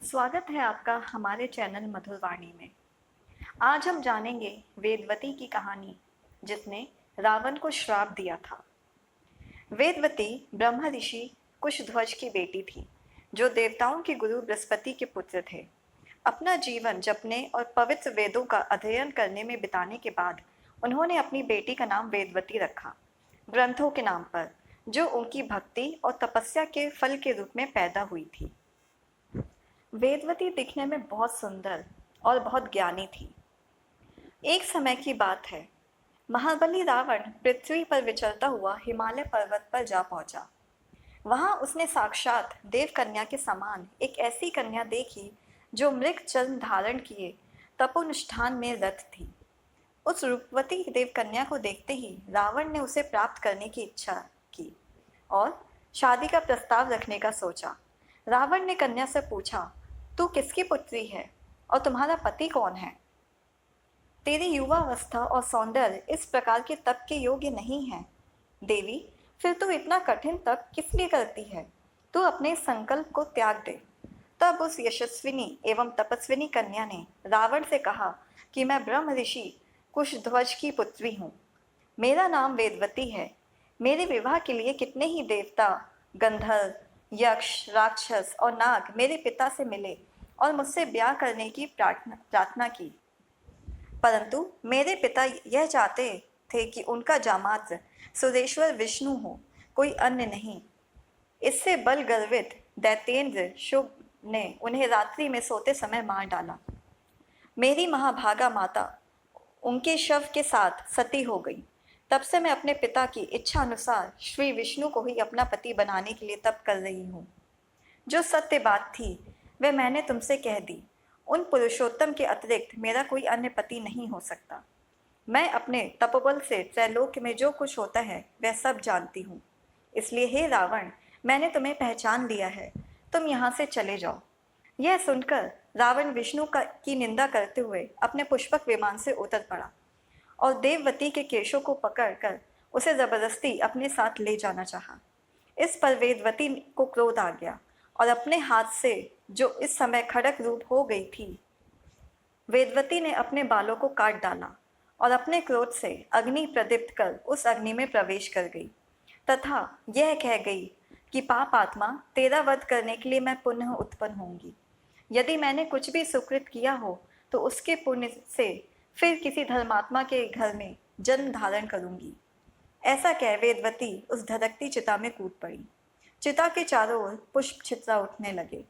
स्वागत है आपका हमारे चैनल मधुरवाणी में। आज हम जानेंगे वेदवती की कहानी, जिसने रावण को श्राप दिया था। वेदवती ब्रह्म ऋषि कुशध्वज की बेटी थी, जो देवताओं के गुरु बृहस्पति के पुत्र थे। अपना जीवन जपने और पवित्र वेदों का अध्ययन करने में बिताने के बाद उन्होंने अपनी बेटी का नाम वेदवती रखा, ग्रंथों के नाम पर, जो उनकी भक्ति और तपस्या के फल के रूप में पैदा हुई थी। वेदवती दिखने में बहुत सुंदर और बहुत ज्ञानी थी। एक समय की बात है, महाबली रावण पृथ्वी पर विचरता हुआ हिमालय पर्वत पर जा पहुंचा। वहां उसने साक्षात देव कन्या के समान एक ऐसी कन्या देखी जो मृग चर्म धारण किए तपोनुष्ठान में रत थी। उस रूपवती देव कन्या को देखते ही रावण ने उसे प्राप्त करने की इच्छा की और शादी का प्रस्ताव रखने का सोचा। रावण ने कन्या से पूछा, तू किसकी पुत्री है और तुम्हारा पति कौन है? तेरी युवावस्था और सौंदर्य इस प्रकार के तप के योग्य नहीं है। देवी, फिर तू इतना कठिन तप किस लिए करती है? तू अपने संकल्प को त्याग दे। तब उस यशस्विनी एवं तपस्विनी कन्या ने रावण से कहा कि मैं ब्रह्म ऋषि कुशध्वज की पुत्री हूँ। मेरा नाम वेदवती है। मेरे विवाह के लिए कितने ही देवता, गंधर्व, यक्ष, राक्षस और नाग मेरे पिता से मिले और मुझसे ब्याह करने की प्रार्थना की, परंतु मेरे पिता यह चाहते थे कि उनका जामात्र सुरेश्वर विष्णु हो, कोई अन्य नहीं। इससे बल गर्वित दैत्येंद्र शुभ ने उन्हें रात्रि में सोते समय मार डाला। मेरी महाभागा माता उनके शव के साथ सती हो गई। तब से मैं अपने पिता की इच्छा अनुसार श्री विष्णु को ही अपना पति बनाने के लिए तप कर रही हूँ। जो सत्य बात थी वह मैंने तुमसे कह दी। उन पुरुषोत्तम के अतिरिक्त मेरा कोई अन्य पति नहीं हो सकता। मैं अपने तपोबल से त्रैलोक्य में जो कुछ होता है वह सब जानती हूँ। इसलिए हे रावण, मैंने तुम्हें पहचान लिया है। तुम यहाँ से चले जाओ। यह सुनकर रावण विष्णु की निंदा करते हुए अपने पुष्पक विमान से उतर पड़ा और देववती के केशों को पकड़कर उसे जबरदस्ती अपने साथ ले जाना चाहा। इस पर वेदवती को क्रोध आ गया और अपने हाथ से, जो इस समय खड़क रूप हो गई थी, वेदवती ने अपने बालों को काट डाला और अपने क्रोध से अग्नि प्रदीप्त कर उस अग्नि में प्रवेश कर गई तथा यह कह गई कि पाप आत्मा, तेरा वध करने के लिए मैं पुनः उत्पन्न होंगी। यदि मैंने कुछ भी सुकृत किया हो तो उसके पुण्य से फिर किसी धर्मात्मा के घर में जन्म धारण करूंगी। ऐसा कह वेदवती उस धधकती चिता में कूद पड़ी। चिता के चारों ओर पुष्प छितरा उठने लगे।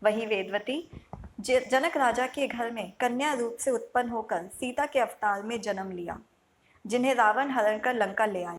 वहीं वेदवती जनक राजा के घर में कन्या रूप से उत्पन्न होकर सीता के अवतार में जन्म लिया, जिन्हें रावण हरण कर लंका ले आया।